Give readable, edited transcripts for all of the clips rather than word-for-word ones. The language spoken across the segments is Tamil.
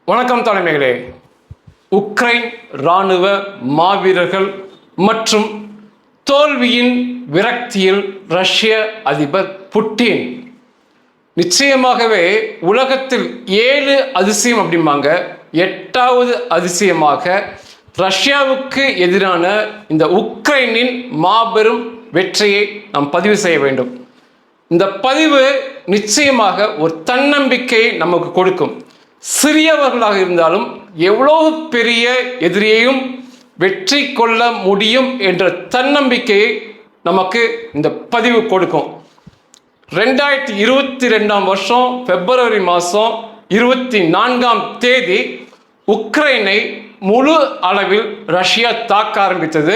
வணக்கம் தலைமைகளே. உக்ரைன் இராணுவ மாவீரர்கள் மற்றும் தோல்வியின் விரக்தியில் ரஷ்ய அதிபர் புட்டின். நிச்சயமாகவே உலகத்தில் 7 அதிசயம் அப்படிம்பாங்க. 8வது அதிசயமாக ரஷ்யாவுக்கு எதிரான இந்த உக்ரைனின் மாபெரும் வெற்றியை நாம் பதிவு செய்ய வேண்டும். இந்த பதிவு நிச்சயமாக ஒரு தன்னம்பிக்கையை நமக்கு கொடுக்கும். சிறியவர்களாக இருந்தாலும் எவ்வளவு பெரிய எதிரியையும் வெற்றி கொள்ள முடியும் என்ற தன்னம்பிக்கையை நமக்கு இந்த பதிவு கொடுக்கும். 2022 பிப்ரவரி மாதம் 24ஆம் தேதி உக்ரைனை முழு அளவில் ரஷ்யா தாக்க ஆரம்பித்தது.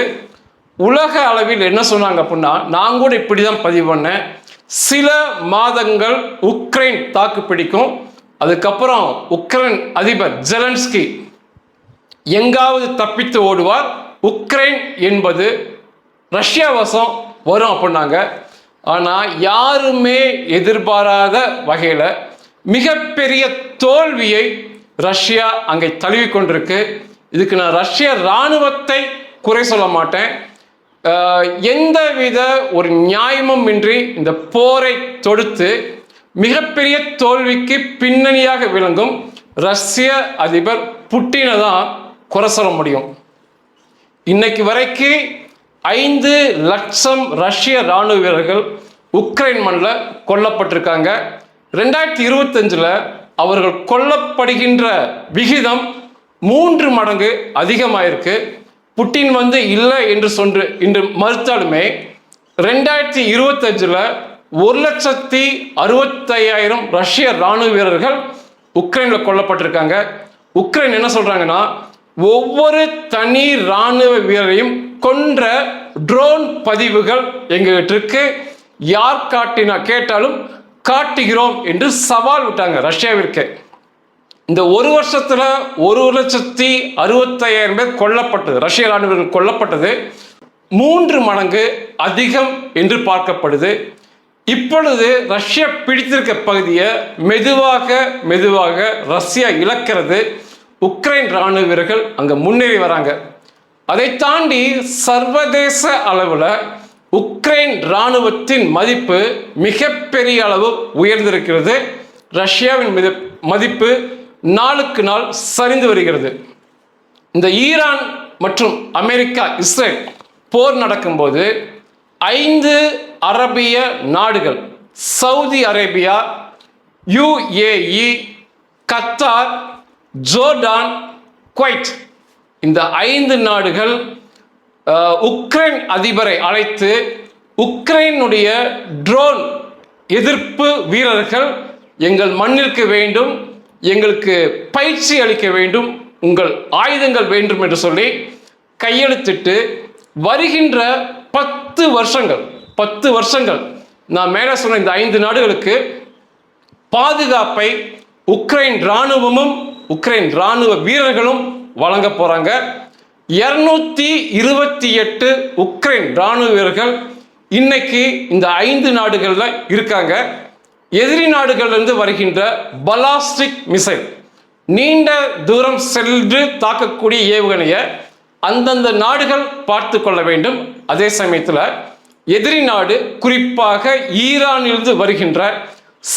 உலக அளவில் என்ன சொன்னாங்க அப்படின்னா, நான் கூட இப்படி தான் பதிவு பண்ணேன், சில மாதங்கள் உக்ரைன் தாக்கு பிடிக்கும், அதுக்கப்புறம் உக்ரைன் அதிபர் ஜெலன்ஸ்கி எங்காவது தப்பித்து ஓடுவார், உக்ரைன் என்பது ரஷ்யா வசம் வரும் அப்படின்னாங்க. ஆனால் யாருமே எதிர்பாராத வகையில் மிகப்பெரிய தோல்வியை ரஷ்யா அங்கே தழுவி கொண்டிருக்கு. இதுக்கு நான் ரஷ்ய இராணுவத்தை குறை சொல்ல மாட்டேன். எந்தவித ஒரு நியாயமும் இன்றி இந்த போரை தொடுத்து மிகப்பெரிய தோல்விக்கு பின்னணியாக விளங்கும் ரஷ்ய அதிபர் புட்டினை தான் குறை சொல்ல முடியும். இன்னைக்கு வரைக்கும் 5 லட்சம் ரஷ்ய இராணுவ வீரர்கள் உக்ரைன் மண்ணில் கொல்லப்பட்டிருக்காங்க. 2025 அவர்கள் கொல்லப்படுகின்ற விகிதம் 3 மடங்கு அதிகமாயிருக்கு. புட்டின் இல்லை என்று மறுத்தாலுமே 2025 1,65,000 ரஷ்ய இராணுவ வீரர்கள் உக்ரைனில் கொல்லப்பட்டிருக்காங்க. உக்ரைன் என்ன சொல்றாங்கன்னா, ஒவ்வொரு தனி இராணுவ வீரரையும் கொன்ற ட்ரோன் பதிவுகள் எங்ககிட்ட இருக்கு, யார் கேட்டாலும் காட்டுகிறோம் என்று சவால் விட்டாங்க ரஷ்யாவிற்கு. இந்த ஒரு வருஷத்துல 1,65,000 பேர் கொல்லப்பட்டது, ரஷ்ய இராணுவர்கள் கொல்லப்பட்டது 3 மடங்கு அதிகம் என்று பார்க்கப்படுது. இப்பொழுது ரஷ்யா பிடித்திருக்க பகுதியை மெதுவாக ரஷ்யா இழக்கிறது. உக்ரைன் இராணுவ வீரர்கள் அங்கே முன்னேறி வராங்க. அதை தாண்டி சர்வதேச அளவில் உக்ரைன் இராணுவத்தின் மதிப்பு மிகப்பெரிய அளவு உயர்ந்திருக்கிறது. ரஷ்யாவின் மதிப்பு நாளுக்கு நாள் சரிந்து வருகிறது. இந்த ஈரான் மற்றும் அமெரிக்கா இஸ்ரேல் போர் நடக்கும்போது 5 அரபிய நாடுகள், Saudi Arabia, UAE, Qatar, Jordan, Kuwait, இந்த 5 நாடுகள் உக்ரைன் அதிபரை அழைத்து உக்ரைனுடைய ட்ரோன் எதிர்ப்பு வீரர்கள் எங்கள் மண்ணிற்கு வேண்டும், எங்களுக்கு பயிற்சி அளிக்க வேண்டும், உங்கள் ஆயுதங்கள் வேண்டும் என்று சொல்லி கையெழுத்திட்டு வருகின்ற 10 வருஷங்கள் நான் மேலே சொன்ன இந்த 5 நாடுகளுக்கு பாதுகாப்பை உக்ரைன் இராணுவமும் உக்ரைன் இராணுவ வீரர்களும் வழங்க போறாங்க. 228 உக்ரைன் இராணுவ வீரர்கள் இன்னைக்கு இந்த 5 நாடுகள்ல இருக்காங்க. எதிரி நாடுகளிலிருந்து வருகின்ற பலாஸ்டிக் மிசைல், நீண்ட தூரம் சென்று தாக்கக்கூடிய ஏவுகணையை அந்தந்த நாடுகள் பார்த்து கொள்ள வேண்டும். அதே சமயத்தில் எதிரி நாடு, குறிப்பாக ஈரானிலிருந்து வருகின்ற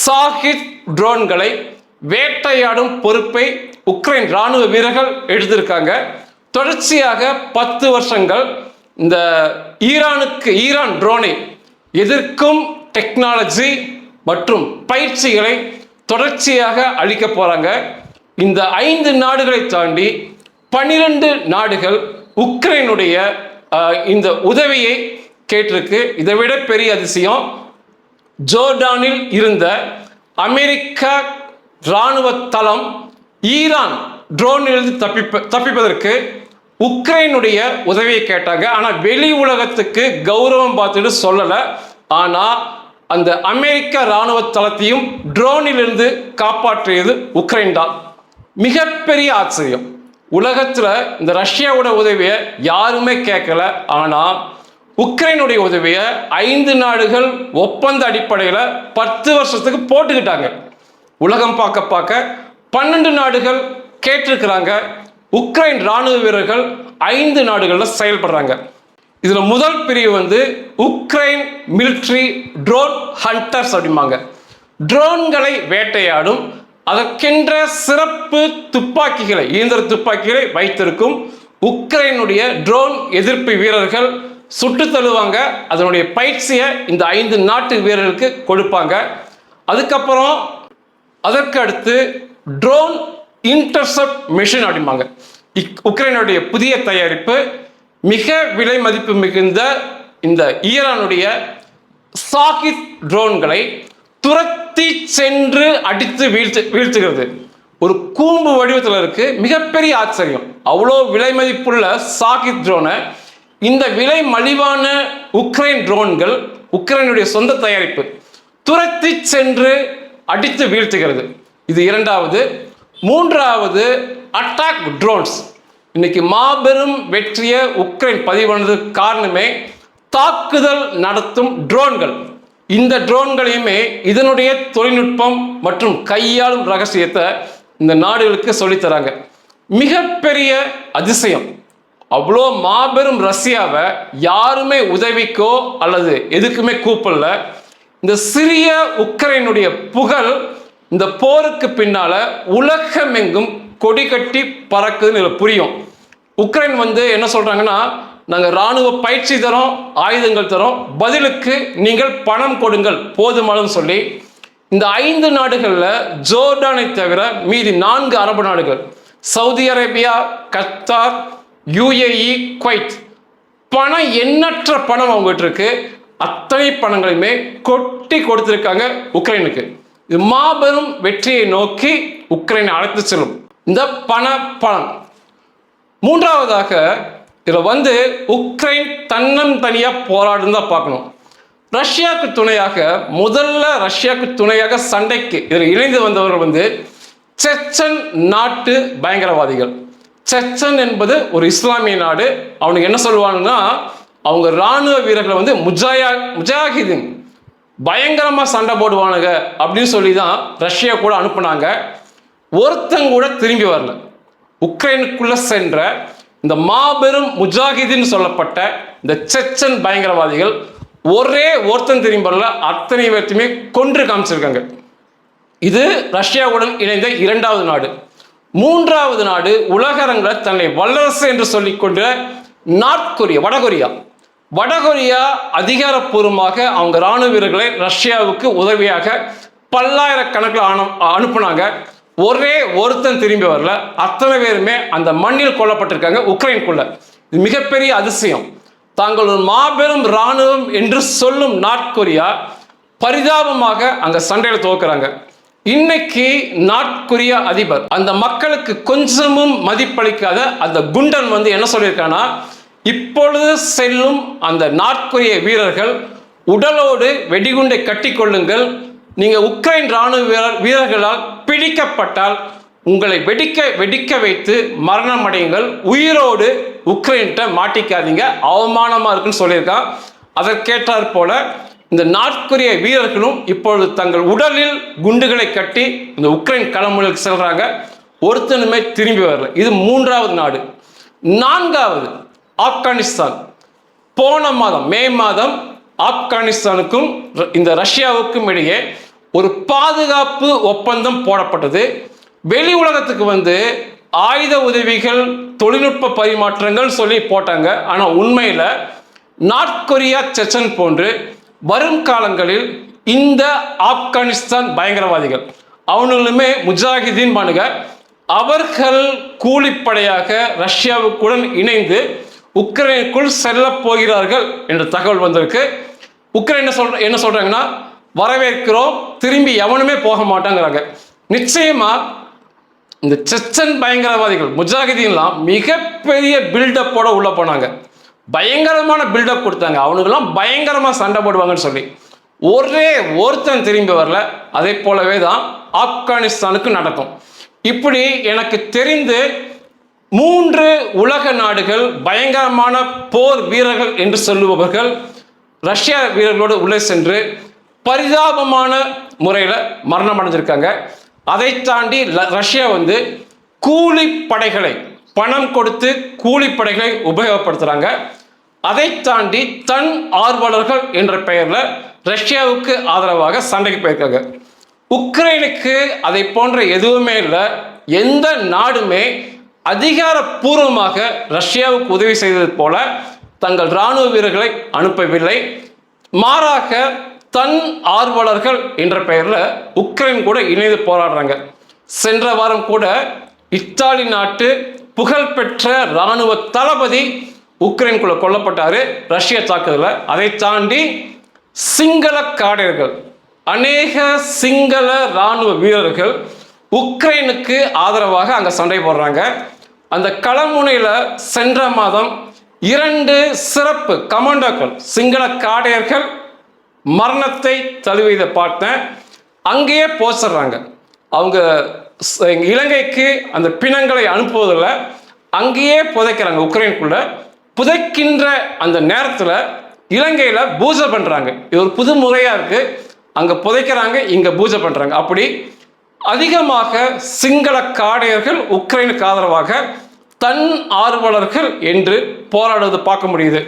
சாஹித் ட்ரோன்களை வேட்டையாடும் பொறுப்பை உக்ரைன் இராணுவ வீரர்கள் எடுத்திருக்காங்க. தொடர்ச்சியாக 10 வருஷங்கள் இந்த ஈரான் ட்ரோனை எதிர்க்கும் டெக்னாலஜி மற்றும் பயிற்சிகளை தொடர்ச்சியாக அளிக்க போறாங்க. இந்த 5 நாடுகளை தாண்டி 12 நாடுகள் உக்ரைனுடைய இந்த உதவியை கேட்டிருக்கு. இதை விட பெரிய அதிசயம், ஜோர்டானில் இருந்த அமெரிக்க இராணுவ தளம் ஈரான் ட்ரோனிலிருந்து தப்பிப்பதற்கு உக்ரைனுடைய உதவியை கேட்டாங்க. ஆனால் வெளி உலகத்துக்கு கௌரவம் பார்த்துட்டு சொல்லலை. ஆனால் அந்த அமெரிக்க இராணுவ தளத்தையும் ட்ரோனிலிருந்து காப்பாற்றியது உக்ரைன் தான். மிகப்பெரிய ஆச்சரியம். உலகத்தில் இந்த ரஷ்யாவோட உதவியை யாருமே கேட்கல. ஆனால் உக்ரைனுடைய உதவியை 5 நாடுகள் ஒப்பந்த அடிப்படையில் 10 வருஷத்துக்கு போட்டுக்கிட்டாங்க. உலகம் பார்க்க 12 நாடுகள் கேட்டிருக்கிறாங்க. உக்ரைன் ராணுவ வீரர்கள் 5 நாடுகளில் செயல்படுறாங்க. இதுல முதல் பிரிவு வந்து உக்ரைன் மிலிட்ரி ட்ரோன் ஹண்டர்ஸ் அப்படிம்பாங்க. ட்ரோன்களை வேட்டையாடும் அதற்கென்ற சிறப்பு துப்பாக்கிகளை, இயந்திர துப்பாக்கிகளை வைத்திருக்கும் உக்ரைனுடைய ட்ரோன் எதிர்ப்பு வீரர்கள் சுட்டு தள்ளுவாங்க. அதனுடைய பயிற்சியை இந்த 5 நாட்டு வீரர்களுக்கு கொடுப்பாங்க. அதுக்கப்புறம் அதற்கு அடுத்து ட்ரோன் இன்டர்செப்ட் மிஷின் அப்படிம்பாங்க. உக்ரைனுடைய புதிய தயாரிப்பு மிக விலை மதிப்பு மிகுந்த இந்த ஈரானுடைய சாகித் ட்ரோன்களை துரத்தி சென்று அடித்து வீழ்த்துகிறது. ஒரு கூம்பு வடிவத்தில் இருக்கு. மிகப்பெரிய ஆச்சரியம். அவ்வளோ விலை மதிப்புள்ள சாகித் ட்ரோனை இந்த விலை மலிவான உக்ரைன் ட்ரோன்கள், உக்ரைனுடைய சொந்த தயாரிப்பு, துரத்தி சென்று அடித்து வீழ்த்துகிறது. இது இரண்டாவது. மூன்றாவது அட்டாக் ட்ரோன்ஸ். இன்னைக்கு மாபெரும் வெற்றியை உக்ரைன் பதிவானதுக்கு காரணமே தாக்குதல் நடத்தும் ட்ரோன்கள். இந்த ட்ரோன்களையுமே இதனுடைய தொழில்நுட்பம் மற்றும் கையாளும் ரகசியத்தை இந்த நாடுகளுக்கு சொல்லித்தராங்க. மிகப்பெரிய அதிசயம். அவ்வளோ மாபெரும் ரஷ்யாவை யாருமே உதவிக்கோ அல்லது எதுக்குமே கூப்பிடல. இந்த சிறிய உக்ரைனுடைய புகழ் இந்த போருக்கு பின்னால உலகமெங்கும் கொடி கட்டி பறக்குதுன்னு புரியும். உக்ரைன் வந்து என்ன சொல்றாங்கன்னா, நாங்கள் இராணுவ பயிற்சி தரோம், ஆயுதங்கள் தரோம், பதிலுக்கு நீங்கள் பணம் கொடுங்கள் போதுமானு சொல்லி இந்த 5 நாடுகளில் ஜோர்டானை தவிர மீதி 4 அரபு நாடுகள், Saudi Arabia, Qatar, UAE, Kuwait, பணம் எண்ணற்ற பணம் அவங்ககிட்ட இருக்கு. அத்தனை பணங்களையுமே கொட்டி கொடுத்திருக்காங்க உக்ரைனுக்கு. இது மாபெரும் வெற்றியை நோக்கி உக்ரைனை அழைத்து செல்லும் இந்த பணம். மூன்றாவதாக இதில் வந்து உக்ரைன் தன்னந்தனியா போராடும் தான் பார்க்கணும். ரஷ்யாவுக்கு துணையாக, முதல்ல ரஷ்யாவுக்கு துணையாக சண்டைக்கு இதில் இணைந்து வந்தவர்கள் வந்து செச்சன் நாட்டு பயங்கரவாதிகள். செச்சன் என்பது ஒரு இஸ்லாமிய நாடு. அவனுக்கு என்ன சொல்லுவாங்கன்னா, அவங்க இராணுவ வீரர்களை வந்து முஜாஹிதீன் பயங்கரமாக சண்டை போடுவானுங்க அப்படின்னு சொல்லி தான் ரஷ்யா கூட அனுப்புனாங்க. ஒருத்தங்க கூட திரும்பி வரல. உக்ரைனுக்குள்ள சென்ற இந்த மாபெரும் முஜாஹிதீன் சொல்லப்பட்ட இந்த செச்சன் பயங்கரவாதிகள் ஒருத்தன் திரும்பி வரல. அத்தனை பேர்த்தையுமே கொன்று காமிச்சிருக்காங்க. இது ரஷ்யாவுடன் இணைந்த 2வது நாடு. 3வது நாடு உலகரங்கில் தன்னை வல்லரசு என்று சொல்லிக்கொண்ட வடகொரியா அதிகாரப்பூர்வமாக அவங்க இராணுவ வீரர்களை ரஷ்யாவுக்கு உதவியாக பல்லாயிரக்கணக்கில் அனுப்புனாங்க. ஒருத்தன் திரும்பி வரல. அத்தனை பேருமே அந்த மண்ணில் கொல்லப்பட்டிருக்காங்க உக்ரைனுக்குள்ள. இது மிகப்பெரிய அதிசயம். தாங்கள் ஒரு மாபெரும் இராணுவம் என்று சொல்லும் நார்த்கொரியா பரிதாபமாக அங்க சண்டையில துவக்குறாங்க. இன்னைக்கு நார்த்கொரியா அதிபர் அந்த மக்களுக்கு கொஞ்சமும் மதிப்பளிக்காத அந்த குண்டன் வந்து என்ன சொல்லியிருக்கானா, இப்பொழுது செல்லும் அந்த நார்த்கொரிய வீரர்கள் உடலோடு வெடிகுண்டை கட்டி கொள்ளுங்கள். நீங்க உக்ரைன் இராணுவ வீரர்களால் பிடிக்கப்பட்டால் உங்களை வெடிக்க வைத்து மரணம் அடையுங்கள். உயிரோடு உக்ரைன்கிட்ட மாட்டிக்காதீங்க, அவமானமா இருக்குன்னு சொல்லியிருக்கான். அதற்கேற்றாற் போல இந்த நார்த்கொரிய வீரர்களும் இப்பொழுது தங்கள் உடலில் குண்டுகளை கட்டி இந்த உக்ரைன் களமுறைக்கு செல்றாங்க. ஒருத்தனுமே திரும்பி வரல. இது 3வது நாடு. 4வது ஆப்கானிஸ்தான். போன மாதம் மே மாதம் ஆப்கானிஸ்தானுக்கும் இந்த ரஷ்யாவுக்கும் இடையே ஒரு பாதுகாப்பு ஒப்பந்தம் போடப்பட்டது. வெளி உலகத்துக்கு வந்து ஆயுத உதவிகள், தொழில்நுட்ப பரிமாற்றங்கள் சொல்லி போட்டாங்க. ஆனால் உண்மையில் நார்த்கொரியா, செச்சன் போன்று வரும் காலங்களில் இந்த ஆப்கானிஸ்தான் பயங்கரவாதிகள் அவங்களுமே முஜாஹிதீன் பானுங்க, அவர்கள் கூலிப்படையாக ரஷ்யாவுக்குடன் இணைந்து உக்ரைனுக்குள் செல்ல போகிறார்கள் என்ற தகவல் வந்திருக்கு. உக்ரைன் என்ன சொல்றாங்கன்னா, வரவேற்கிறோம், திரும்பி எவனுமே போக மாட்டாங்கிறாங்க. நிச்சயமா இந்த செச்சன் பயங்கரவாதிகள் முஜாஹிதீன்லாம் மிகப்பெரிய பில்டப்போட உள்ள போனாங்க. பயங்கரமான பில்டப் கொடுத்தாங்க. அவனுக்கெல்லாம் பயங்கரமா சண்டை போடுவாங்கன்னு சொல்லி ஒருத்தன் திரும்பி வரல. அதே போலவே தான் ஆப்கானிஸ்தானுக்கு நடக்கும். இப்படி எனக்கு தெரிந்து 3 உலக நாடுகள் பயங்கரமான போர் வீரர்கள் என்று சொல்லுபவர்கள் ரஷ்யா வீரர்களோடு உள்ளே சென்று பரிதாபமான முறையில் மரணம் அடைஞ்சிருக்காங்க. அதை தாண்டி ரஷ்யா வந்து கூலிப்படைகளை பணம் கொடுத்து கூலிப்படைகளை உபயோகப்படுத்துறாங்க. அதை தாண்டி தன் ஆர்வலர்கள் என்ற பெயர்ல ரஷ்யாவுக்கு ஆதரவாக சண்டைக்கு போயிருக்காங்க. உக்ரைனுக்கு அதை போன்ற எதுவுமே இல்லை. எந்த நாடுமே அதிகாரப்பூர்வமாக ரஷ்யாவுக்கு உதவி செய்தது போல தங்கள் இராணுவ வீரர்களை அனுப்பவில்லை. மாறாக தன் ஆர்வலர்கள் என்ற பெயரில் உக்ரைன் கூட இணைந்து போராடுறாங்க. சென்ற வாரம் கூட இத்தாலி நாட்டு புகழ்பெற்ற இராணுவ தளபதி உக்ரைனுக்குள்ள கொல்லப்பட்டாரு ரஷ்ய தாக்குதலில். அதை தாண்டி சிங்கள காடையர்கள், அநேக சிங்கள இராணுவ வீரர்கள் உக்ரைனுக்கு ஆதரவாக அங்கே சண்டை போடுறாங்க. அந்த களமுனையில் சென்ற மாதம் 2 சிறப்பு கமாண்டோக்கள் சிங்கள காடையர்கள் மரணத்தை தழுவியதை பார்த்தேன். அங்கேயே போச்சிடுறாங்க. அவங்க இலங்கைக்கு அந்த பிணங்களை அனுப்புவதில் அங்கேயே புதைக்கிறாங்க. உக்ரைனுக்குள்ள புதைக்கின்ற அந்த நேரத்தில் இலங்கையில் பூஜை பண்ணுறாங்க. இது ஒரு புது முறையாக இருக்குது. அங்கே புதைக்கிறாங்க, இங்கே பூஜை பண்ணுறாங்க. அப்படி அதிகமாக சிங்கள காடையர்கள் உக்ரைனுக்கு ஆதரவாக தன் ஆர்வலர்கள் என்று போராடுவது பார்க்க முடியுது.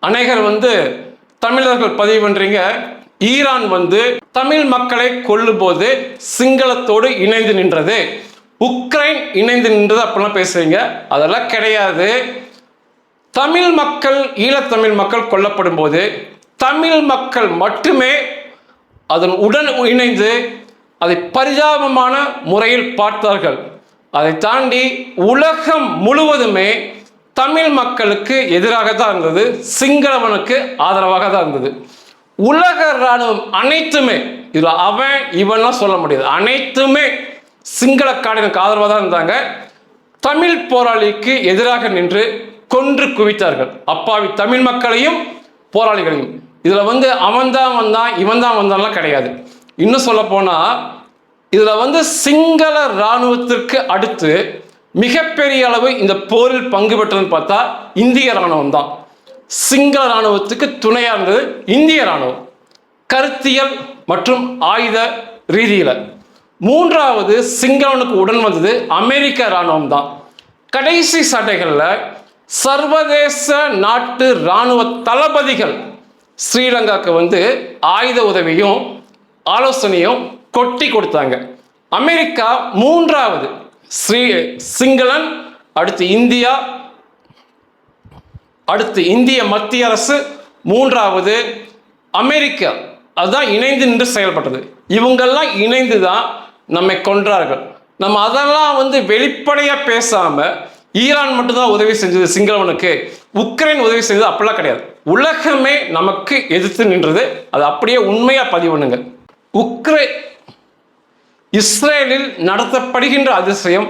அநேகர் தமிழர்கள் பதிவு பண்றீங்க, ஈரான் தமிழ் மக்களை கொல்லும் போது சிங்களத்தோடு இணைந்து நின்றது, உக்ரைன் இணைந்து நின்றது அப்படிலாம் பேசுறீங்க. அதெல்லாம் கிடையாது. தமிழ் மக்கள், ஈழத்தமிழ் மக்கள் கொல்லப்படும் போது தமிழ் மக்கள் மட்டுமே அதன் உடன் இணைந்து அதை பரிதாபமான முறையில் பார்த்தார்கள். அதை தாண்டி உலகம் முழுவதுமே தமிழ் மக்களுக்கு எதிராக தான் இருந்தது, சிங்களவனுக்கு ஆதரவாக தான் இருந்தது. உலக இராணுவம் அனைத்துமே, இதுல அவன் இவன்லாம் சொல்ல முடியாது, அனைத்துமே சிங்கள காடனுக்கு ஆதரவாக தான் இருந்தாங்க. தமிழ் போராளிக்கு எதிராக நின்று கொன்று குவித்தார்கள் அப்பாவி தமிழ் மக்களையும் போராளிகளையும். இதுல அவன் தான் வந்தான் இவன் தான் வந்தான்லாம் கிடையாது. இன்னும் சொல்ல போனா இதுல சிங்கள இராணுவத்திற்கு அடுத்து மிகப்பெரிய அளவு இந்த போரில் பங்கு பெற்றதுன்னு பார்த்தா இந்திய இராணுவம் தான். சிங்கள இராணுவத்துக்கு துணையா இருந்தது இந்திய இராணுவம், கருத்தியல் மற்றும் ஆயுத ரீதியில. மூன்றாவது சிங்களவனுக்கு உடன் வந்தது அமெரிக்க இராணுவம் தான். கடைசி சண்டைகள்ல சர்வதேச நாட்டு இராணுவ தளபதிகள் ஸ்ரீலங்காவுக்கு ஆயுத உதவியும் ஆலோசனையும் கொட்டி கொடுத்தாங்க. அமெரிக்கா மூன்றாவது, சிங்களன், அடுத்து இந்தியா, அடுத்து இந்திய மத்திய அரசு, மூன்றாவது அமெரிக்கா. அதுதான் இணைந்து நின்று செயல்பட்டது. இவங்கெல்லாம் இணைந்து தான் நம்மை கொன்றார்கள். நம்ம அதெல்லாம் வெளிப்படையா பேசாம ஈரான் மட்டும்தான் உதவி செஞ்சது சிங்களவனுக்கு, உக்ரைன் உதவி செஞ்சது அப்படிலாம் கிடையாது. உலகமே நமக்கு எதிர்த்து நின்றது. அது அப்படியே உண்மையா பதிவு பண்ணுங்க. இஸ்ரேலில் நடத்தப்படுகின்ற அதிசயம்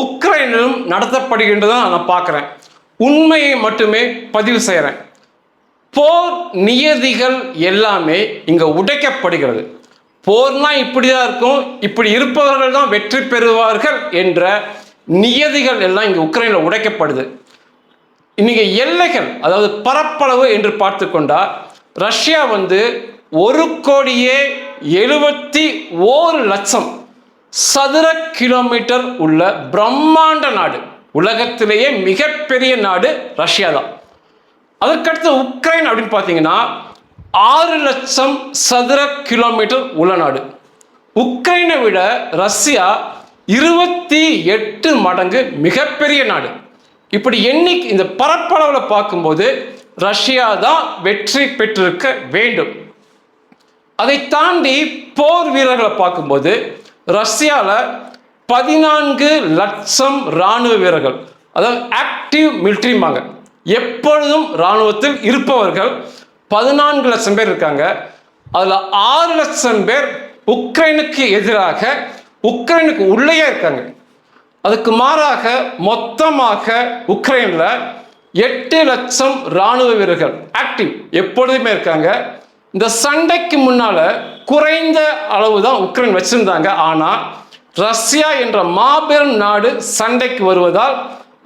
உக்ரைனிலும் நடத்தப்படுகின்றதை நான் பார்க்கிறேன். உண்மையை மட்டுமே பதிவு செய்கிறேன். போர் நியதிகள் எல்லாமே இங்க உடைக்கப்படுகிறது. போர்னா இப்படிதான் இருக்கும், இப்படி இருப்பவர்கள் தான் வெற்றி பெறுவார்கள் என்ற நியதிகள் எல்லாம் இங்க உக்ரைனில் உடைக்கப்படுது. இன்னைக்கு எல்லைகள், அதாவது பரப்பளவு என்று பார்த்து கொண்டா ரஷ்யா 1,71,00,000 சதுர கிலோமீட்டர் உள்ள பிரம்மாண்ட நாடு. உலகத்திலேயே மிகப்பெரிய நாடு ரஷ்யா தான். அதற்கடுத்து உக்ரைன் அப்படின்னு பார்த்தீங்கன்னா 6,00,000 சதுர கிலோமீட்டர் உள்ள நாடு. உக்ரைனை விட ரஷ்யா 28 மடங்கு மிகப்பெரிய நாடு. இப்படி இந்த பரப்பளவில் பார்க்கும்போது ரஷ்யா தான் வெற்றி பெற்றிருக்க வேண்டும். அதை தாண்டி போர் வீரர்களை பார்க்கும்போது ரஷ்யாவில் 14 லட்சம் இராணுவ வீரர்கள், அதாவது ஆக்டிவ் மிலிட்ரிம்பாங்க, எப்பொழுதும் இராணுவத்தில் இருப்பவர்கள் 14 லட்சம் பேர் இருக்காங்க. அதில் 6 லட்சம் பேர் உக்ரைனுக்கு எதிராக உக்ரைனுக்கு உள்ளேயே இருக்காங்க. அதுக்கு மாறாக மொத்தமாக உக்ரைனில் 8 லட்சம் இராணுவ வீரர்கள் ஆக்டிவ் எப்பொழுதுமே இருக்காங்க. இந்த சண்டைக்கு முன்னால குறைந்த அளவு தான் உக்ரைன் வச்சிருந்தாங்க. ஆனால் ரஷ்யா என்ற மாபெரும் நாடு சண்டைக்கு வருவதால்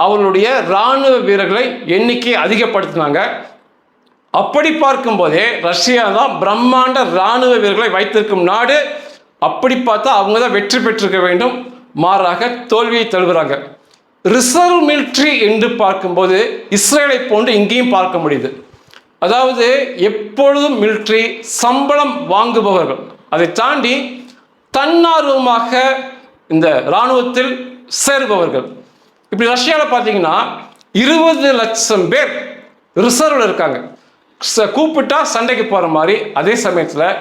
அவர்களுடைய இராணுவ வீரர்களை எண்ணிக்கையை அதிகப்படுத்தினாங்க. அப்படி பார்க்கும் போதே ரஷ்யா தான் பிரம்மாண்ட இராணுவ வீரர்களை வைத்திருக்கும் நாடு. அப்படி பார்த்தா அவங்க தான் வெற்றி பெற்றிருக்க வேண்டும். மாறாக தோல்வியை தழுவுறாங்க. ரிசர்வ் மிலிட்ரி என்று பார்க்கும்போது இஸ்ரேலை போன்று இங்கேயும் பார்க்க முடியுது. அதாவது எப்பொழுதும் மிலிட்ரி சம்பளம் வாங்குபவர்கள், அதை தாண்டி தன்னார்வமாக இந்த இராணுவத்தில் சேருபவர்கள். இப்படி ரஷ்யாவில் பார்த்தீங்கன்னா 20 லட்சம் பேர் ரிசர்வ்ல இருக்காங்க, கூப்பிட்டா சண்டைக்கு போற மாதிரி. அதே சமயத்தில்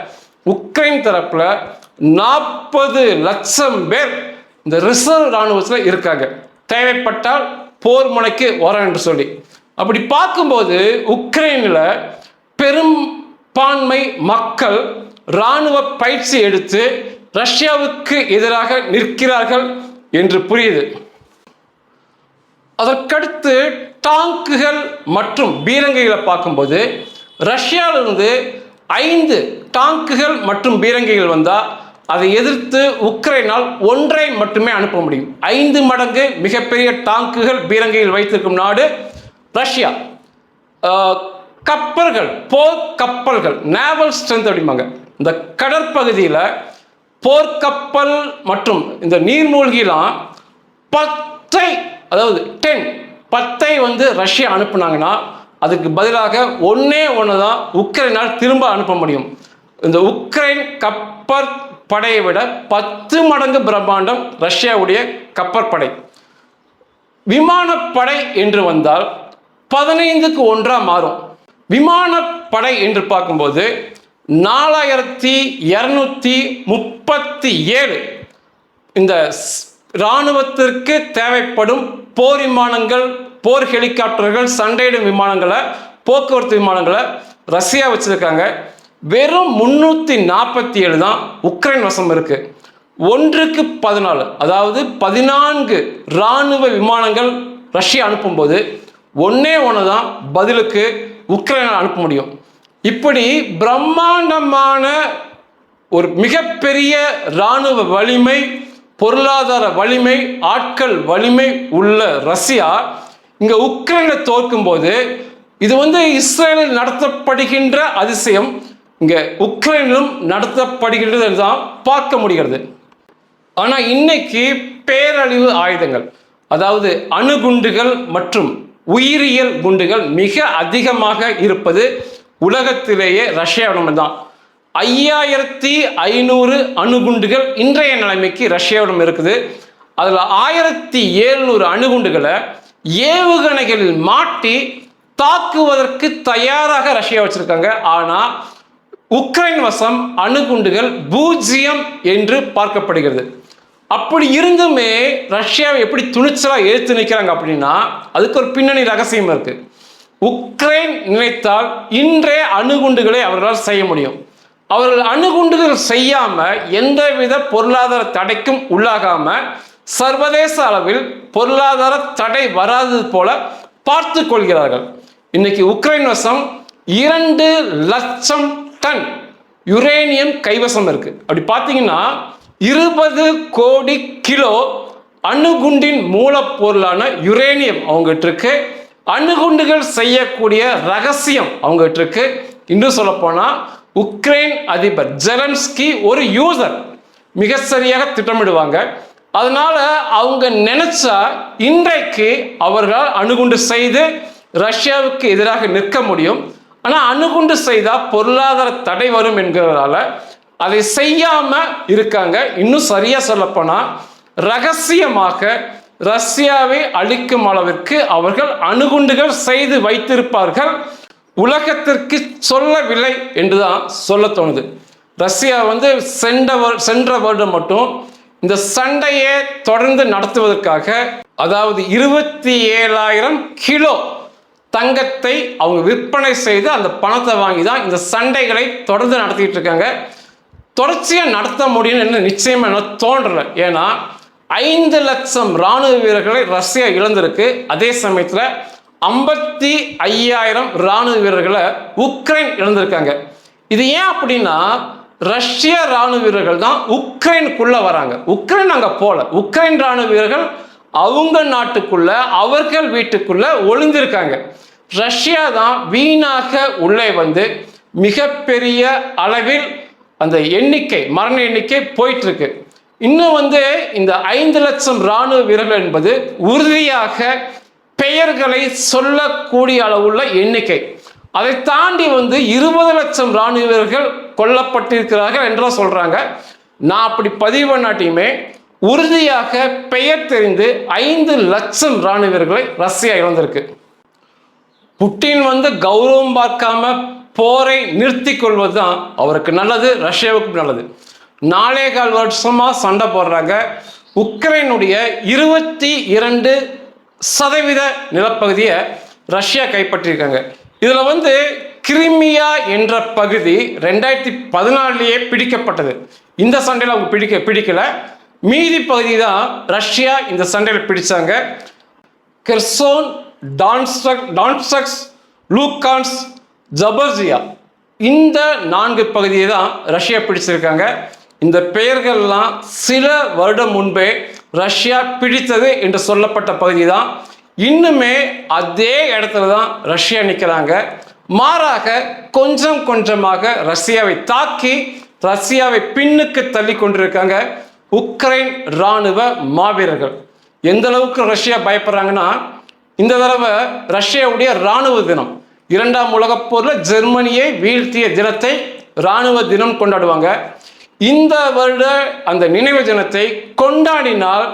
உக்ரைன் தரப்புல 40 லட்சம் பேர் இந்த ரிசர்வ் இராணுவத்தில் இருக்காங்க, தேவைப்பட்டால் போர் முனைக்கு வரோம் என்று சொல்லி. அப்படி பார்க்கும்போது உக்ரைனில் பெரும்பான்மை மக்கள் இராணுவ பயிற்சி எடுத்து ரஷ்யாவுக்கு எதிராக நிற்கிறார்கள் என்று புரியுது. அதற்கடுத்து டாங்குகள் மற்றும் பீரங்கிகளை பார்க்கும்போது ரஷ்யாவிலிருந்து 5 டாங்குகள் மற்றும் பீரங்கிகள் வந்தால் அதை எதிர்த்து உக்ரைனால் 1 மட்டுமே அனுப்ப முடியும். 5 மடங்கு மிகப்பெரிய டாங்குகள் பீரங்கிகள் வைத்திருக்கும் நாடு ரஷ்யா. கப்பல்கள், போர்க்கப்பல்கள், நேவல் ஸ்ட்ரென்த் அப்படிம்பாங்க. இந்த கடற்பகுதியில் போர்க்கப்பல் மற்றும் இந்த நீர்மூழ்கிலாம் 10 வந்து ரஷ்யா அனுப்புனாங்கன்னா அதுக்கு பதிலாக ஒன்று தான் உக்ரைனால் திரும்ப அனுப்ப முடியும். இந்த உக்ரைன் கப்பற்படையை விட 10 மடங்கு பிரம்மாண்டம் ரஷ்யாவுடைய கப்பற்படை. விமானப்படை என்று வந்தால் 15க்கு 1 மாறும். விமானப்படை என்று பார்க்கும்போது 4237 இந்த இராணுவத்திற்கு தேவைப்படும் போர் விமானங்கள், போர் ஹெலிகாப்டர்கள், சண்டையிடும் விமானங்களை, போக்குவரத்து விமானங்களை ரஷ்யா வச்சிருக்காங்க. வெறும் 347 தான் உக்ரைன் வசம் இருக்கு. 1க்கு 14, அதாவது 14 இராணுவ விமானங்கள் ரஷ்யா அனுப்பும்போது ஒன்று தான் பதிலுக்கு உக்ரைனால் அனுப்ப முடியும். இப்படி பிரம்மாண்டமான ஒரு மிகப்பெரிய இராணுவ வலிமை, பொருளாதார வலிமை, ஆட்கள் வலிமை உள்ள ரஷ்யா இங்க உக்ரைனை தோற்கும் போது இது இஸ்ரேலில் நடத்தப்படுகின்ற அதிசயம் இங்க உக்ரைனிலும் நடத்தப்படுகின்றது தான் பார்க்க முடிகிறது. ஆனா இன்னைக்கு பேரழிவு ஆயுதங்கள், அதாவது அணுகுண்டுகள் மற்றும் உயிரியல் குண்டுகள் மிக அதிகமாக இருப்பது உலகத்திலேயே ரஷ்யாவிடம் தான். 5500 அணுகுண்டுகள் இன்றைய நிலைமைக்கு ரஷ்யாவிடம் இருக்குது. அதில் 1700 அணுகுண்டுகளை ஏவுகணைகளில் மாட்டி தாக்குவதற்கு தயாராக ரஷ்யா வச்சிருக்காங்க. ஆனால் உக்ரைன் வசம் அணுகுண்டுகள் 0 என்று பார்க்கப்படுகிறது. அப்படி இருந்துமே ரஷ்யாவை எப்படி துணிச்சலா எதிர்த்து நிற்கிறாங்க அப்படின்னா அதுக்கு ஒரு பின்னணி ரகசியம் இருக்கு. உக்ரைன் நினைத்தால் இன்றே அணுகுண்டுகளை அவர்களால் செய்ய முடியும். அவர்கள் அணுகுண்டுகள் செய்யாம எந்தவித பொருளாதார தடைக்கும் உள்ளாகாம சர்வதேச அளவில் பொருளாதார தடை வராதது போல பார்த்து கொள்கிறார்கள். இன்னைக்கு உக்ரைன் வசம் 2 லட்சம் டன் யுரேனியம் கைவசம் இருக்கு. அப்படி பார்த்தீங்கன்னா 20 கோடி கிலோ அணுகுண்டின் மூலப்பொருளான யுரேனியம் அவங்ககிட்ட இருக்கு. அணுகுண்டுகள் செய்யக்கூடிய ரகசியம் அவங்ககிட்ட இருக்கு. இன்னும் சொல்ல போனா உக்ரைன் அதிபர் ஜெலன்ஸ்கி ஒரு யூசர், மிக சரியாக திட்டமிடுவாங்க. அதனால அவங்க நினைச்சா இன்றைக்கு அவர்கள் அணுகுண்டு செய்து ரஷ்யாவுக்கு எதிராக நிற்க முடியும். ஆனால் அணுகுண்டு செய்தால் பொருளாதார தடை வரும் என்கிறதால அதை செய்யாம இருக்காங்க. இன்னும் சரியா சொல்லப்போனா ரகசியமாக ரஷ்யாவை அழிக்கும் அளவிற்கு அவர்கள் அணுகுண்டுகள் செய்து வைத்திருப்பார்கள். உலகத்திற்கு சொல்லவில்லை என்றுதான் சொல்ல தோணுது. ரஷ்யா சென்ற வருடம் மட்டும் இந்த சண்டையை தொடர்ந்து நடத்துவதற்காக, அதாவது 27,000 கிலோ தங்கத்தை அவங்க விற்பனை செய்து அந்த பணத்தை வாங்கி தான் இந்த சண்டைகளை தொடர்ந்து நடத்திட்டு இருக்காங்க. தொடர்ச்சியாக நடத்த முடியும்னு நிச்சயமா என்ன தோன்றல. ஏன்னா 5 லட்சம் இராணுவ வீரர்களை ரஷ்யா இழந்திருக்கு. அதே சமயத்தில் 55,000 இராணுவ வீரர்களை உக்ரைன் இழந்திருக்காங்க. இது ஏன் அப்படின்னா ரஷ்ய இராணுவ வீரர்கள் தான் உக்ரைனுக்குள்ள வராங்க. உக்ரைன் அங்க போல. உக்ரைன் இராணுவ வீரர்கள் அவங்க நாட்டுக்குள்ள, அவர்கள் வீட்டுக்குள்ள ஒளிந்திருக்காங்க. ரஷ்யா தான் வீணாக உள்ளே மிகப்பெரிய அளவில் அந்த எண்ணிக்கை, மரண எண்ணிக்கை போயிட்டு இருக்கு. இன்னும் வந்து இந்த 5 லட்சம் ராணுவ வீரர்கள் என்பது உறுதியாக பெயர்களை சொல்லக்கூடிய அளவுள்ள எண்ணிக்கை. அதை தாண்டி வந்து 20 லட்சம் ராணுவ வீரர்கள் கொல்லப்பட்டிருக்கிறார்கள் என்றும் சொல்றாங்க. நான் அப்படி பதிவு பண்ணாட்டியுமே உறுதியாக பெயர் தெரிந்து 5 லட்சம் ராணுவ வீரர்களை ரஷ்யா இழந்திருக்கு. புட்டின் வந்து கௌரவம் பார்க்காம போரை நிறுத்தி கொள்வதுதான் அவருக்கு நல்லது, ரஷ்யாவுக்கும் நல்லது. 4.25 வருஷமா சண்டை போடுறாங்க. உக்ரைனுடைய 22% நிலப்பகுதியை ரஷ்யா கைப்பற்றியிருக்காங்க. இதுல வந்து கிரிமியா என்ற பகுதி 2014 பிடிக்கப்பட்டது. இந்த சண்டையில் அவங்க பிடிக்கல. மீதி பகுதி தான் ரஷ்யா இந்த சண்டையில் பிடிச்சாங்க. கெர்சோன், டான்ஸ்க், லூகான்ஸ், ஜபர்ஜியா, இந்த 4 பகுதியை தான் ரஷ்யா பிடிச்சிருக்காங்க. இந்த பெயர்கள்லாம் சில வருடம் முன்பே ரஷ்யா பிடித்தது என்று சொல்லப்பட்ட பகுதி தான். இன்னுமே அதே இடத்துல தான் ரஷ்யா நிற்கிறாங்க. மாறாக கொஞ்சம் கொஞ்சமாக ரஷ்யாவை தாக்கி ரஷ்யாவை பின்னுக்கு தள்ளி கொண்டிருக்காங்க உக்ரைன் இராணுவ மாவீரர்கள். எந்த அளவுக்கு ரஷ்யா பயப்படுறாங்கன்னா, இந்த தடவை ரஷ்யாவுடைய இராணுவ தினம் 2ஆம் உலகப் போரில் ஜெர்மனியை வீழ்த்திய தினத்தை இராணுவ தினம் கொண்டாடுவாங்க. இந்த வருட அந்த நினைவு தினத்தை கொண்டாடினால்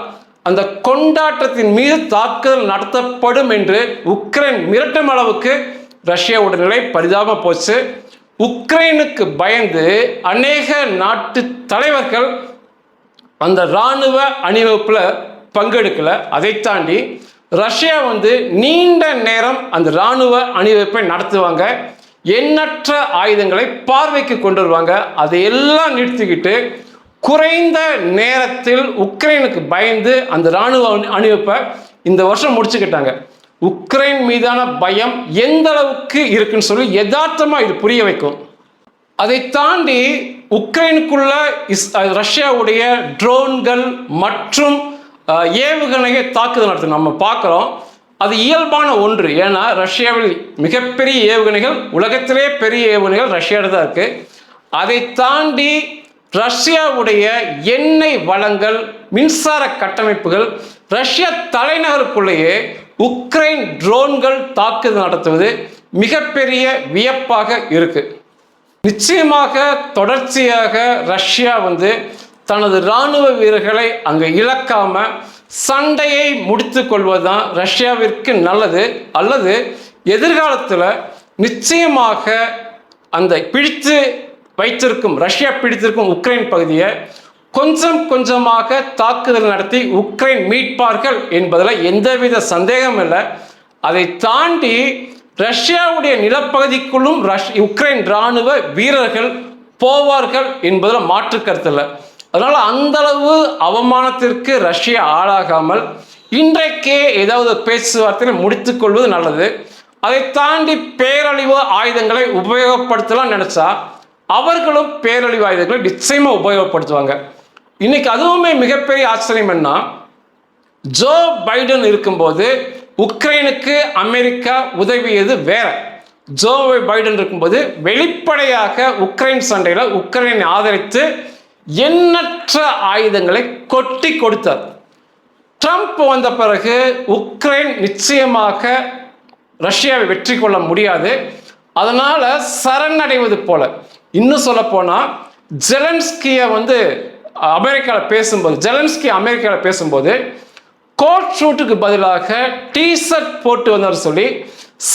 அந்த கொண்டாட்டத்தின் மீது தாக்குதல் நடத்தப்படும் என்று உக்ரைன் மிரட்டும் அளவுக்கு ரஷ்யாவோட நிலை பரிதாபமா போச்சு. உக்ரைனுக்கு பயந்து அநேக நாட்டு தலைவர்கள் அந்த இராணுவ அணிவகுப்புல பங்கெடுக்கல. அதை தாண்டி ரஷ்யா வந்து நீண்ட நேரம் அந்த இராணுவ அணிவகுப்பை நடத்துவாங்க. எண்ணற்ற ஆயுதங்களை பார்வைக்கு கொண்டு வருவாங்க. அதையெல்லாம் நிறுத்திக்கிட்டு குறைந்த நேரத்தில் உக்ரைனுக்கு பயந்து அந்த இராணுவ அணிவகுப்பை இந்த வருஷம் முடிச்சுக்கிட்டாங்க. உக்ரைன் மீதான பயம் எந்த அளவுக்கு இருக்குன்னு சொல்லி யதார்த்தமா இது புரிய வைக்கும். அதை தாண்டி உக்ரைனுக்குள்ள ரஷ்யாவுடைய ட்ரோன்கள் மற்றும் ஏவுகணையை தாக்குதல் நடத்தும் நம்ம பார்க்குறோம். அது இயல்பான ஒன்று. ஏன்னா ரஷ்யாவில் மிகப்பெரிய ஏவுகணைகள், உலகத்திலே பெரிய ஏவுகணைகள் ரஷ்யாவில் தான் இருக்கு. அதை தாண்டி ரஷ்யாவுடைய எண்ணெய் வளங்கள், மின்சார கட்டமைப்புகள், ரஷ்யா தலைநகருக்குள்ளேயே உக்ரைன் ட்ரோன்கள் தாக்குதல் நடத்துவது மிகப்பெரிய வியப்பாக இருக்கு. நிச்சயமாக தொடர்ச்சியாக ரஷ்யா வந்து தனது இராணுவ வீரர்களை அங்கே இழக்காம சண்டையை முடித்து கொள்வதுதான் ரஷ்யாவிற்கு நல்லது. அல்லது எதிர்காலத்தில் நிச்சயமாக அந்த பிடித்து வைத்திருக்கும் ரஷ்யா பிடித்திருக்கும் உக்ரைன் பகுதியை கொஞ்சம் கொஞ்சமாக தாக்குதல் நடத்தி உக்ரைன் மீட்பார்கள் என்பதில் எந்தவித சந்தேகம் இல்லை. அதை தாண்டி ரஷ்யாவுடைய நிலப்பகுதிக்குள்ளும் உக்ரைன் இராணுவ வீரர்கள் போவார்கள் என்பதில் மாற்று கருத்து இல்லை. அதனால அந்த அளவு அவமானத்திற்கு ரஷ்யா ஆளாகாமல் இன்றைக்கே ஏதாவது பேச்சுவார்த்தையை முடித்துக் கொள்வது நல்லது. அதை தாண்டி பேரழிவு ஆயுதங்களை உபயோகப்படுத்தலாம் நினைச்சா அவர்களும் பேரழிவு ஆயுதங்களை நிச்சயமா உபயோகப்படுத்துவாங்க. இன்னைக்கு அதுவுமே மிகப்பெரிய ஆச்சரியம் என்ன, ஜோ பைடன் இருக்கும்போது உக்ரைனுக்கு அமெரிக்கா உதவியது வேற. ஜோ பைடன் இருக்கும்போது வெளிப்படையாக உக்ரைன் சண்டையில் உக்ரைனை ஆதரித்து எண்ணற்ற ஆயுதங்களை கொட்டி கொடுத்தார். ட்ரம்ப் வந்த பிறகு உக்ரைன் நிச்சயமாக ரஷ்யாவை வெற்றி கொள்ள முடியாது. அதனால சரணடைவது போல, இன்னும் சொல்ல போனா ஜெலன்ஸ்கியை வந்து அமெரிக்காவில் பேசும்போது கோட் ஷூட்டுக்கு பதிலாக டிஷர்ட் போட்டு வந்தார் சொல்லி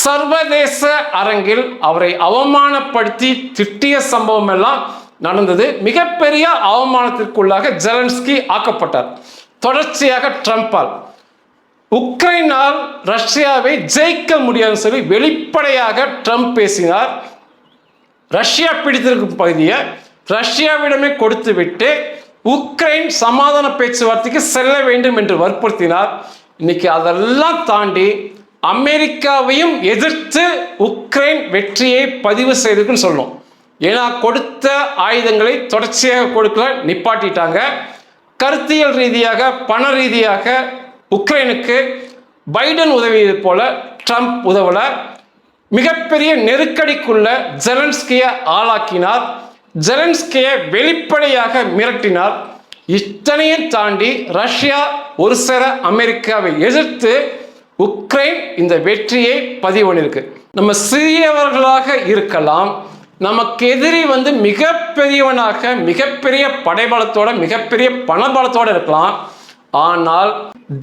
சர்வதேச அரங்கில் அவரை அவமானப்படுத்தி திட்டிய சம்பவம் எல்லாம் நடந்தது. மிகப்பெரிய அவமானத்திற்குள்ளாக ஜெலன்ஸ்கி ஆக்கப்பட்டார். தொடர்ச்சியாக ட்ரம்பால் உக்ரைனால் ரஷ்யாவை ஜெயிக்க முடியாதுன்னு சொல்லி வெளிப்படையாக ட்ரம்ப் பேசினார். ரஷ்யா பிடித்திருக்கும் பகுதியை ரஷ்யாவிடமே கொடுத்து விட்டு உக்ரைன் சமாதான பேச்சுவார்த்தைக்கு செல்ல வேண்டும் என்று வற்புறுத்தினார். இன்னைக்கு அதெல்லாம் தாண்டி அமெரிக்காவையும் எதிர்த்து உக்ரைன் வெற்றியை பதிவு செய்திருக்குன்னு சொல்லணும். ஏன்னா கொடுத்த ஆயுதங்களை தொடர்ச்சியாக கொடுக்கல, நிப்பாட்டிட்டாங்க. கருத்தியல் ரீதியாக பண ரீதியாக உக்ரைனுக்கு பைடன் உதவியது போல ட்ரம்ப் உதவல. மிகப்பெரிய நெருக்கடிக்குள்ள ஜெலன்ஸ்கியை ஆளாக்கினார். ஜெலன்ஸ்கியை வெளிப்படையாக மிரட்டினார். இத்தனையும் தாண்டி ரஷ்யா ஒரு சேர அமெரிக்காவை எதிர்த்து உக்ரைன் இந்த வெற்றியை பதிவு பண்ணியிருக்கு. நம்ம சிறியவர்களாக இருக்கலாம், நமக்கு எதிரி மிகப்பெரியவனாக மிகப்பெரிய படைபலத்தோட மிகப்பெரிய பணபலத்தோட இருக்கலாம். ஆனால்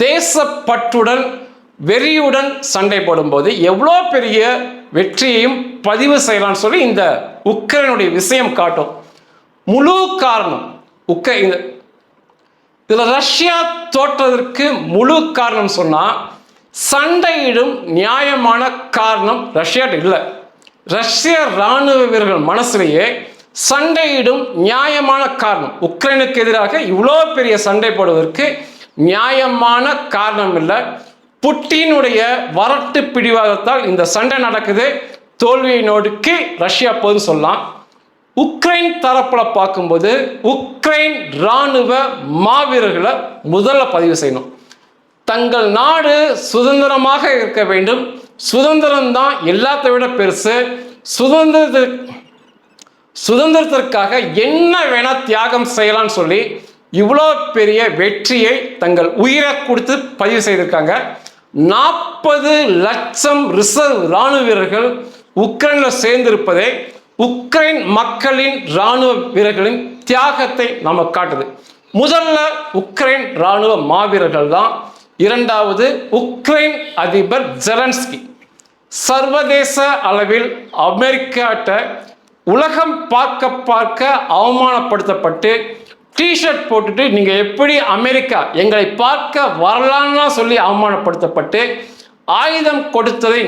தேசப்பற்றுடன் வெறியுடன் சண்டை போடும்போது எவ்வளோ பெரிய வெற்றியையும் பதிவு செய்யலாம்னு சொல்லி இந்த உக்ரைனுடைய விஷயம் காட்டும். முழு காரணம் இதில் ரஷ்யா தோற்றதற்கு முழு காரணம் சொன்னால் சண்டையிடும் நியாயமான காரணம் ரஷ்யாட்ட இல்லை. ரஷ்ய இராணுவ வீரர்கள் மனசுலேயே சண்டையிடும் நியாயமான காரணம், உக்ரைனுக்கு எதிராக இவ்வளோ பெரிய சண்டை போடுவதற்கு நியாயமான காரணம் இல்லை. புட்டினுடைய வரட்டு பிடிவாதத்தால் இந்த சண்டை நடக்குது, தோல்வியை நோக்கி ரஷ்யா போது சொல்லலாம். உக்ரைன் தரப்புல பார்க்கும்போது உக்ரைன் இராணுவ மாவீரர்களை முதல்ல பதிவு செய்யணும். தங்கள் நாடு சுதந்திரமாக இருக்க வேண்டும், சுதந்திரம் தான் எல்லாத்தை விட பெருசு, சுதந்திரத்திற்காக என்ன வேணா தியாகம் செய்யலாம்னு சொல்லி இவ்வளோ பெரிய வெற்றியை தங்கள் உயிரை கொடுத்து பதிவு செய்திருக்காங்க. 40 லட்சம் ரிசர்வ் இராணுவ வீரர்கள் உக்ரைனில் சேர்ந்திருப்பதே உக்ரைன் மக்களின் இராணுவ வீரர்களின் தியாகத்தை நம்ம காட்டுது. முதல்ல உக்ரைன் இராணுவ மாவீரர்கள் தான். இரண்டாவது உக்ரைன் அதிபர் ஜெலன்ஸ்கி. சர்வதேச அளவில் அமெரிக்காட்ட உலகம் பார்க்க அவமானப்படுத்தப்பட்டு டிஷர்ட் போட்டுட்டு நீங்கள் எப்படி அமெரிக்கா எங்களை பார்க்க வரலான்னா சொல்லி அவமானப்படுத்தப்பட்டு ஆயுதம் கொடுத்ததை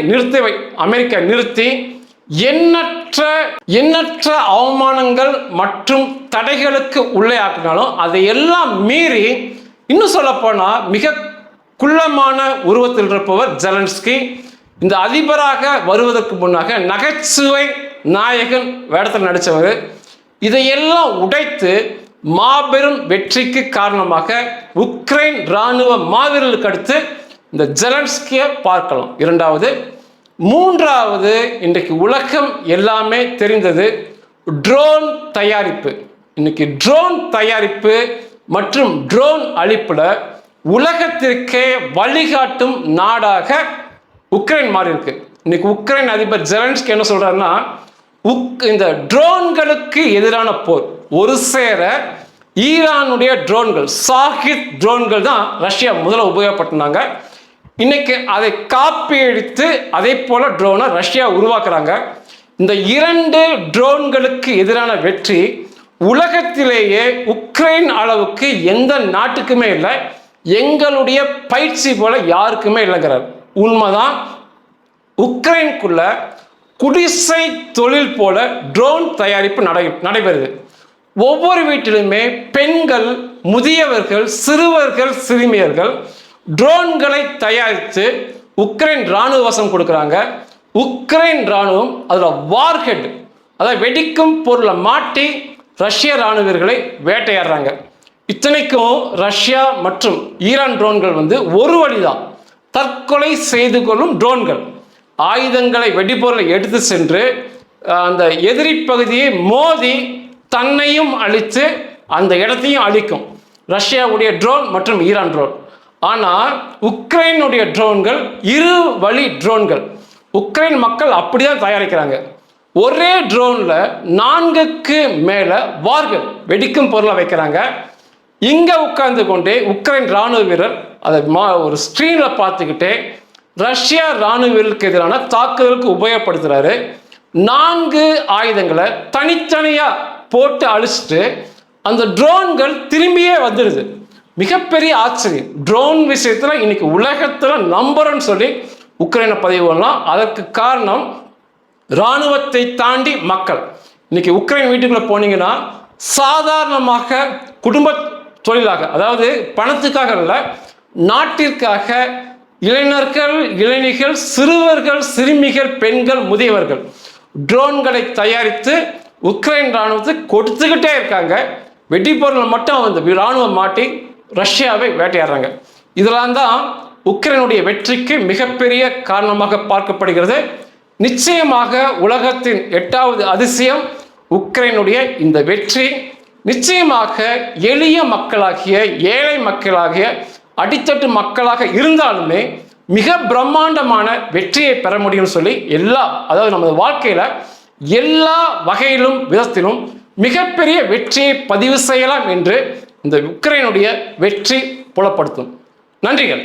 அமெரிக்கா நிறுத்தி எண்ணற்ற அவமானங்கள் மற்றும் தடைகளுக்கு உள்ளே ஆக்கினாலும் அதையெல்லாம் மீறி இன்னும் சொல்ல போனால் மிக குள்ளமான உருவத்தில் இருப்பவர் ஜெலன்ஸ்கி. இந்த அதிபராக வருவதற்கு முன்னாக நகைச்சுவை நாயகன் வேடத்தில் நடித்தவர். இதையெல்லாம் உடைத்து மாபெரும் வெற்றிக்கு காரணமாக உக்ரைன் இராணுவ மாவீரர்களுக்கு அடுத்து இந்த ஜெலன்ஸ்கியை பார்க்கலாம். இரண்டாவது. மூன்றாவது, இன்றைக்கு உலகம் எல்லாமே தெரிந்தது ட்ரோன் தயாரிப்பு. இன்னைக்கு ட்ரோன் தயாரிப்பு மற்றும் ட்ரோன் அழிப்புல உலகத்திற்கே வழிகாட்டும் நாடாக உக்ரைன் மாறி இருக்கு. இன்னைக்கு உக்ரைன் அதிபர் ஜெலன்ஸ்கி என்ன சொல்றாருன்னா, இந்த ட்ரோன்களுக்கு எதிரான போர் ஒரு சேர ஈரானுடைய ட்ரோன்கள் சாஹித் ட்ரோன்கள் தான் ரஷ்யா முதல்ல உபயோகப்படுத்தினாங்க. இன்னைக்கு அதை காப்பி அடித்து அதே போல ட்ரோனை ரஷ்யா உருவாக்குறாங்க. இந்த 2 ட்ரோன்களுக்கு எதிரான வெற்றி உலகத்திலேயே உக்ரைன் அளவுக்கு எந்த நாட்டுக்குமே இல்லை, எங்களுடைய பயிற்சி போல யாருக்குமே இல்லைங்கிறார். உண்மைதான். உக்ரைனுக்குள்ள குடிசை தொழில் போல ட்ரோன் தயாரிப்பு நடைபெறுது. ஒவ்வொரு வீட்டிலுமே பெண்கள், முதியவர்கள், சிறுவர்கள், சிறுமியர்கள் ட்ரோன்களை தயாரித்து உக்ரைன் இராணுவ வசம் கொடுக்குறாங்க. உக்ரைன் இராணுவம் அதில் வார்ஹெட், அதாவது வெடிக்கும் பொருளை மாட்டி ரஷ்ய இராணுவர்களை வேட்டையாடுறாங்க. இத்தனைக்கும் ரஷ்யா மற்றும் ஈரான் ட்ரோன்கள் ஒரு வழிதான், தற்கொலை செய்து கொள்ளும் ட்ரோன்கள். ஆயுதங்களை வெடிப்பொருளை எடுத்து சென்று அந்த எதிரி பகுதியை மோதி தன்னையும் அழித்து அந்த இடத்தையும் அழிக்கும் ரஷ்யாவுடைய ட்ரோன் மற்றும் ஈரான் ட்ரோன். ஆனால் உக்ரைனுடைய ட்ரோன்கள் 2 வழி ட்ரோன்கள். உக்ரைன் மக்கள் அப்படிதான் தயாரிக்கிறாங்க. ஒரே ட்ரோன்ல 4க்கு மேலே வார்கள் வெடிக்கும் பொருளை வைக்கிறாங்க. இங்க உட்கார்ந்து கொண்டே உக்ரைன் இராணுவ வீரர் அதை ஒரு ஸ்கிரீன்ல பார்த்துக்கிட்டே ரஷ்யா இராணுவ வீரர்களுக்கு எதிரான தாக்குதலுக்கு உபயோகப்படுத்துறாரு. 4 ஆயுதங்களை தனித்தனியா போட்டு அழிச்சிட்டு அந்த ட்ரோன்கள் திரும்பியே வந்துடுது. மிகப்பெரிய ஆச்சரியம். ட்ரோன் விஷயத்துல இன்னைக்கு உலகத்துல நம்பர் 1 சொல்லி உக்ரைனை பதிவு பண்ணலாம். அதற்கு காரணம் இராணுவத்தை தாண்டி மக்கள். இன்னைக்கு உக்ரைன் வீட்டுக்குள்ள போனீங்கன்னா சாதாரணமாக குடும்ப தொழிலாக, அதாவது பணத்துக்காக அல்ல, நாட்டிற்காக இளைஞர்கள், இளைஞர்கள், சிறுவர்கள், சிறுமிகள், பெண்கள், முதியவர்கள் ட்ரோன்களை தயாரித்து உக்ரைன் இராணுவத்துக்கு கொடுத்துக்கிட்டே இருக்காங்க. வெடிப்பொருளை மட்டும் அந்த இராணுவம் மாட்டி ரஷ்யாவை வேட்டையாடுறாங்க. இதெல்லாம் தான் உக்ரைனுடைய வெற்றிக்கு மிகப்பெரிய காரணமாக பார்க்கப்படுகிறது. நிச்சயமாக உலகத்தின் 8வது அதிசயம் உக்ரைனுடைய இந்த வெற்றி. நிச்சயமாக எளிய மக்களாகிய ஏழை மக்களாகிய அடித்தட்டு மக்களாக இருந்தாலுமே மிக பிரம்மாண்டமான வெற்றியை பெற முடியும்னு சொல்லி அதாவது நமது வாழ்க்கையில எல்லா வகையிலும் விதத்திலும் மிகப்பெரிய வெற்றியை பதிவு செய்யலாம் என்று இந்த உக்ரைனுடைய வெற்றி புலப்படுத்தும். நன்றிகள்.